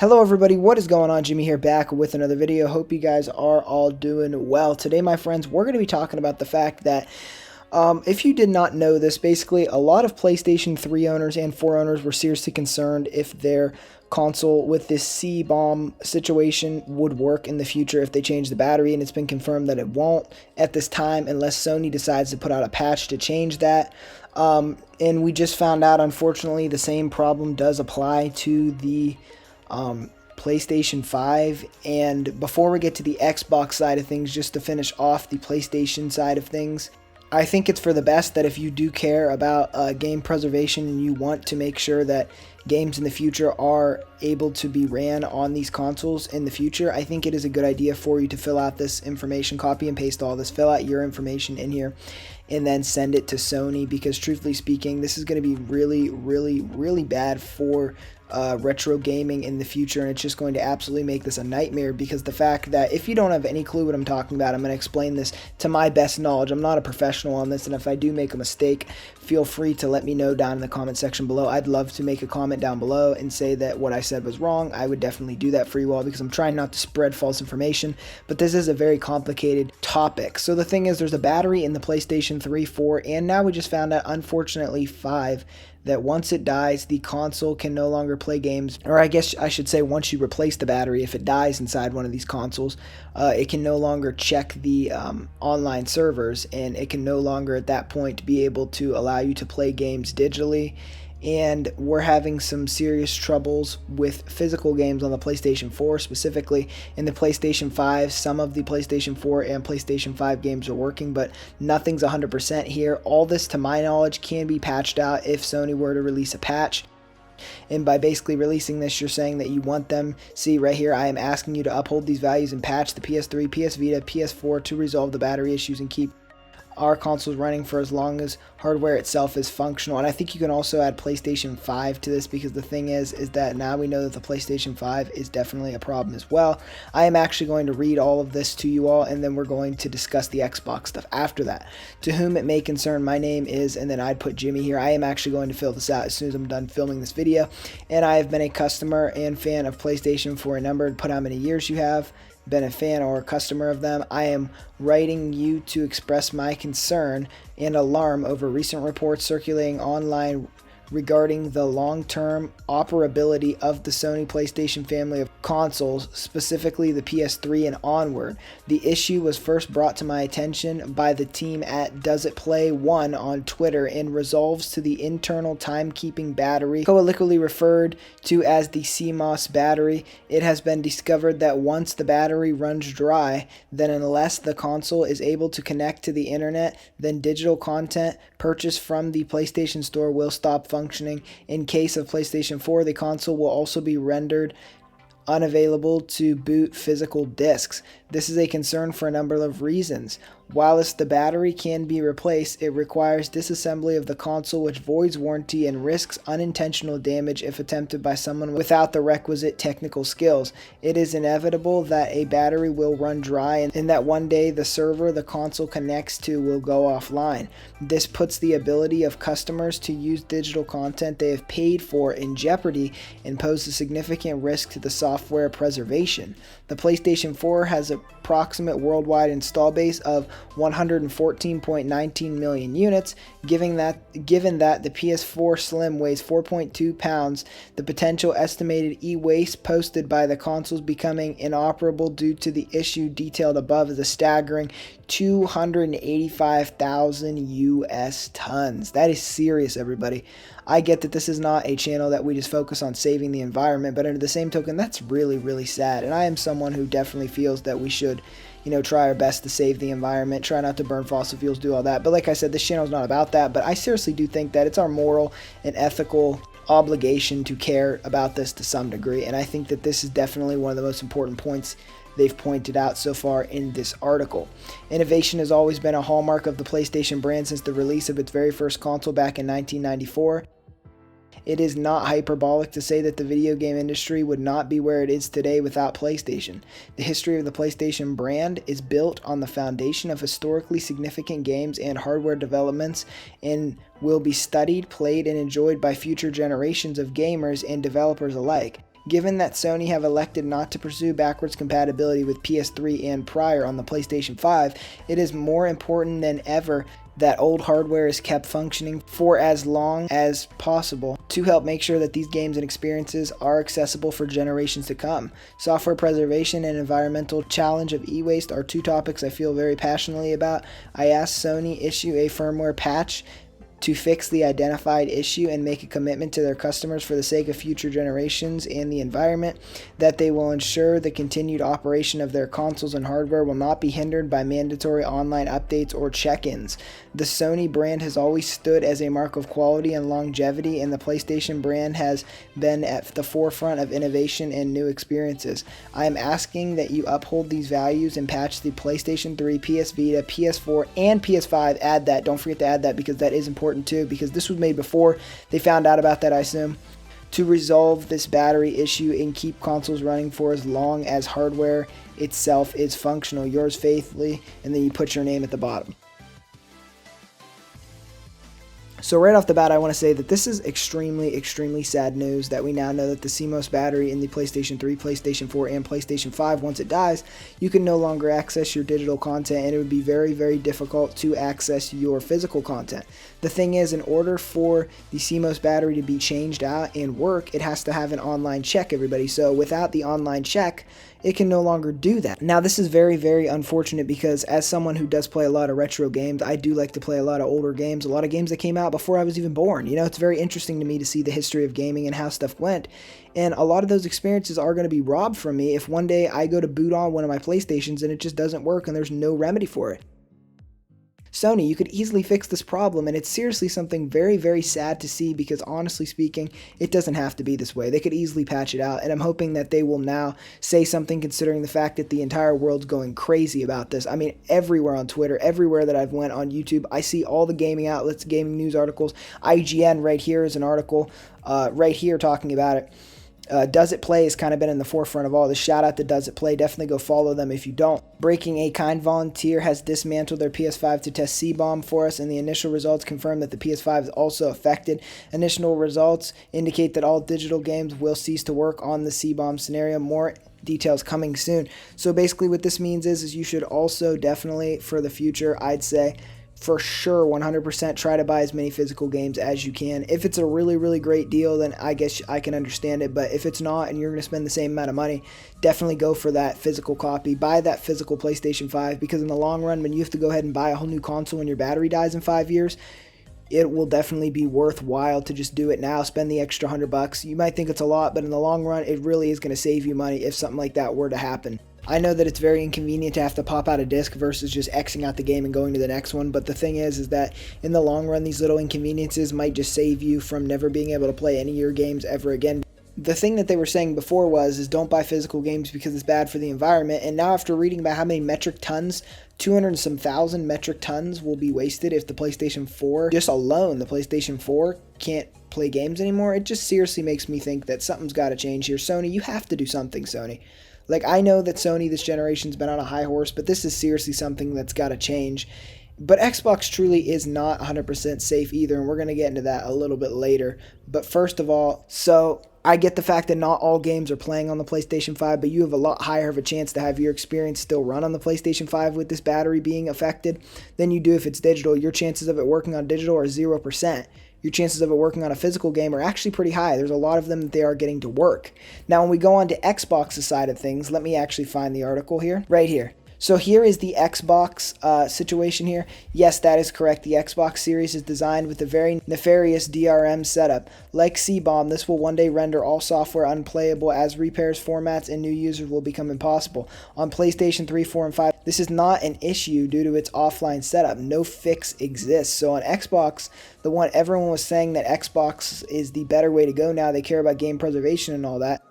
Hello everybody, what is going on? Jimmy here, back with another video. Hope you guys are all doing well. Today, my friends, we're going to be talking about the fact that if you did not know this, basically a lot of PlayStation 3 owners and 4 owners were seriously concerned if their console with this CBOMB situation would work in the future if they change the battery, and it's been confirmed that it won't at this time unless Sony decides to put out a patch to change that. And we just found out, unfortunately, the same problem does apply to the PlayStation 5. And before we get to the Xbox side of things, just to finish off the PlayStation side of things, I think it's for the best that if you do care about game preservation and you want to make sure that games in the future are able to be ran on these consoles in the future, I think it is a good idea for you to fill out this information, copy and paste all this, fill out your information in here, and then send it to Sony, because truthfully speaking, this is going to be really bad for retro gaming in the future, and it's just going to absolutely make this a nightmare. Because the fact that, if you don't have any clue what I'm talking about, I'm going to explain this to my best knowledge. I'm not a professional on this, and if I do make a mistake, feel free to let me know down in the comment section below. I'd love to make a comment down below and say that what I said was wrong. I would definitely do that for you all, because I'm trying not to spread false information, but this is a very complicated topic. So the thing is, there's a battery in the PlayStation 3, 4, and now we just found out, unfortunately, 5, that once it dies, the console can no longer play games. Or I guess I should say, once you replace the battery, if it dies inside one of these consoles, it can no longer check the online servers, and it can no longer at that point be able to allow you to play games digitally. And we're having some serious troubles with physical games on the PlayStation 4, specifically in the PlayStation 5. Some of the PlayStation 4 and PlayStation 5 games are working, but nothing's 100% here. All this, to my knowledge, can be patched out if Sony were to release a patch. And by basically releasing this, you're saying that you want them, see right here, I am asking you to uphold these values and patch the PS3, PS Vita, PS4 to resolve the battery issues and keep our consoles running for as long as hardware itself is functional. And I think you can also add PlayStation 5 to this, because the thing is that now we know that the PlayStation 5 is definitely a problem as well. I am actually going to read all of this to you all, and then we're going to discuss the Xbox stuff after that. To whom it may concern, my name is, and then I'd put Jimmy here. I am actually going to fill this out as soon as I'm done filming this video, and I have been a customer and fan of PlayStation for a number, put how many years you have been a fan or a customer of them. I am writing you to express my concern and alarm over recent reports circulating online regarding the long-term operability of the Sony PlayStation family of consoles, specifically the PS3 and onward. The issue was first brought to my attention by the team at Does It Play 1 on Twitter, and resolves to the internal timekeeping battery, colloquially referred to as the CMOS battery. It has been discovered that once the battery runs dry, then unless the console is able to connect to the internet, then digital content purchased from the PlayStation Store will stop functioning. In case of PlayStation 4, the console will also be rendered unavailable to boot physical discs. This is a concern for a number of reasons. Whilst the battery can be replaced, it requires disassembly of the console, which voids warranty and risks unintentional damage if attempted by someone without the requisite technical skills. It is inevitable that a battery will run dry, and that one day the server the console connects to will go offline. This puts the ability of customers to use digital content they have paid for in jeopardy, and poses a significant risk to the software preservation. The PlayStation 4 has an approximate worldwide install base of 114.19 million units. Given that the PS4 Slim weighs 4.2 pounds, the potential estimated e-waste posted by the consoles becoming inoperable due to the issue detailed above is a staggering 285,000 US tons. That is serious, everybody. I get that this is not a channel that we just focus on saving the environment, but under the same token, that's really sad. And I am someone who definitely feels that we should, try our best to save the environment, try not to burn fossil fuels, do all that. But like I said, this channel is not about that, but I seriously do think that it's our moral and ethical obligation to care about this to some degree. And I think that this is definitely one of the most important points they've pointed out so far in this article. Innovation has always been a hallmark of the PlayStation brand since the release of its very first console back in 1994. It is not hyperbolic to say that the video game industry would not be where it is today without PlayStation. The history of the PlayStation brand is built on the foundation of historically significant games and hardware developments, and will be studied, played, and enjoyed by future generations of gamers and developers alike. Given that Sony have elected not to pursue backwards compatibility with PS3 and prior on the PlayStation 5, it is more important than ever that old hardware is kept functioning for as long as possible to help make sure that these games and experiences are accessible for generations to come. Software preservation and environmental challenge of e-waste are two topics I feel very passionately about. I asked Sony issue a firmware patch to fix the identified issue and make a commitment to their customers for the sake of future generations and the environment, that they will ensure the continued operation of their consoles and hardware will not be hindered by mandatory online updates or check-ins. The Sony brand has always stood as a mark of quality and longevity, and the PlayStation brand has been at the forefront of innovation and new experiences. I am asking that you uphold these values and patch the PlayStation 3, PS Vita, PS4, and PS5. Add that. Don't forget to add that, because that is important too, because this was made before they found out about that, I assume, to resolve this battery issue and keep consoles running for as long as hardware itself is functional. Yours faithfully, and then you put your name at the bottom. So right off the bat, I want to say that this is extremely sad news, that we now know that the CMOS battery in the PlayStation 3, PlayStation 4, and PlayStation 5, once it dies, you can no longer access your digital content, and it would be very difficult to access your physical content. The thing is, in order for the CMOS battery to be changed out and work, it has to have an online check, everybody. So without the online check, it can no longer do that. Now, this is very unfortunate, because as someone who does play a lot of retro games, I do like to play a lot of older games, a lot of games that came out before I was even born. You know, it's very interesting to me to see the history of gaming and how stuff went. And a lot of those experiences are going to be robbed from me if one day I go to boot on one of my PlayStations and it just doesn't work and there's no remedy for it. Sony, you could easily fix this problem, and it's seriously something very sad to see, because honestly speaking, it doesn't have to be this way. They could easily patch it out, and I'm hoping that they will now say something, considering the fact that the entire world's going crazy about this. I mean, everywhere on Twitter, everywhere that I've went on YouTube, I see all the gaming outlets, gaming news articles. IGN right here is an article right here talking about it. Does It Play has kind of been in the forefront of all this. Shout out to Does It Play. Definitely go follow them if you don't. Breaking A Kind Volunteer has dismantled their PS5 to test CBOMB for us, and the initial results confirm that the PS5 is also affected. Initial results indicate that all digital games will cease to work on the CBOMB scenario. More details coming soon. So basically what this means is you should also definitely, for the future, I'd say, for sure 100% try to buy as many physical games as you can. If it's a really great deal, then I guess I can understand it, but if it's not and you're going to spend the same amount of money, definitely go for that physical copy. Buy that physical PlayStation 5, because in the long run, when you have to go ahead and buy a whole new console when your battery dies in 5 years, it will definitely be worthwhile to just do it now. Spend the extra $100. You might think it's a lot, but in the long run, it really is going to save you money if something like that were to happen. I know that it's very inconvenient to have to pop out a disc versus just Xing out the game and going to the next one, but the thing is that in the long run, these little inconveniences might just save you from never being able to play any of your games ever again. The thing that they were saying before is don't buy physical games because it's bad for the environment, and now after reading about how many metric tons, 200 and some thousand metric tons will be wasted if the PlayStation 4, just alone, the PlayStation 4 can't play games anymore, it just seriously makes me think that something's got to change here. Sony, you have to do something, Sony. Like, I know that Sony this generation's been on a high horse, but this is seriously something that's got to change. But Xbox truly is not 100% safe either, and we're going to get into that a little bit later. But first of all, so I get the fact that not all games are playing on the PlayStation 5, but you have a lot higher of a chance to have your experience still run on the PlayStation 5 with this battery being affected than you do if it's digital. Your chances of it working on digital are 0%. Your chances of it working on a physical game are actually pretty high. There's a lot of them that they are getting to work. Now, when we go on to Xbox's side of things, let me actually find the article here, right here. So here is the Xbox situation here. Yes, that is correct. The Xbox Series is designed with a very nefarious DRM setup. Like CBOMB, this will one day render all software unplayable as repairs, formats, and new users will become impossible. On PlayStation 3, 4, and 5, this is not an issue due to its offline setup. No fix exists. So on Xbox, the one everyone was saying that Xbox is the better way to go now, they care about game preservation and all that.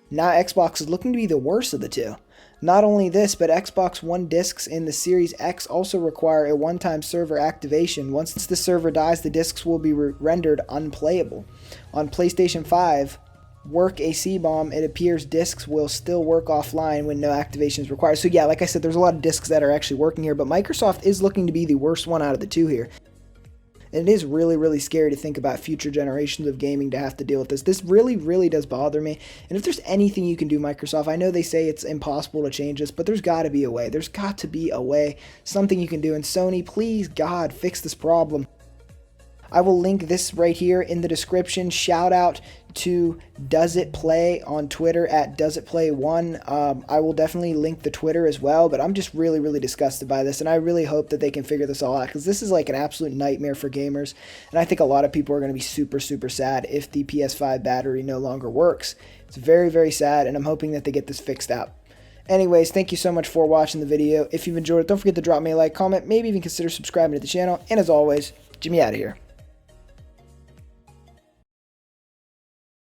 Now Xbox is looking to be the worst of the two. Not only this, but Xbox One discs in the Series X also require a one-time server activation. Once the server dies, the discs will be rendered unplayable. On PlayStation 5, work a CBOMB, it appears discs will still work offline when no activation is required. So yeah, like I said, there's a lot of discs that are actually working here, but Microsoft is looking to be the worst one out of the two here. And it is really, really scary to think about future generations of gaming to have to deal with this. This really, really does bother me. And if there's anything you can do, Microsoft, I know they say it's impossible to change this, but there's got to be a way. There's got to be a way, something you can do. And Sony, please, God, fix this problem. I will link this right here in the description. Shout out to Does It Play on Twitter at DoesItPlay1. I will definitely link the Twitter as well, but I'm just really, really disgusted by this, and I really hope that they can figure this all out, because this is like an absolute nightmare for gamers, and I think a lot of people are going to be super, super sad if the PS5 battery no longer works. It's very, very sad, and I'm hoping that they get this fixed out. Anyways, thank you so much for watching the video. If you've enjoyed it, don't forget to drop me a like, comment, maybe even consider subscribing to the channel, and as always, Jimmy out of here.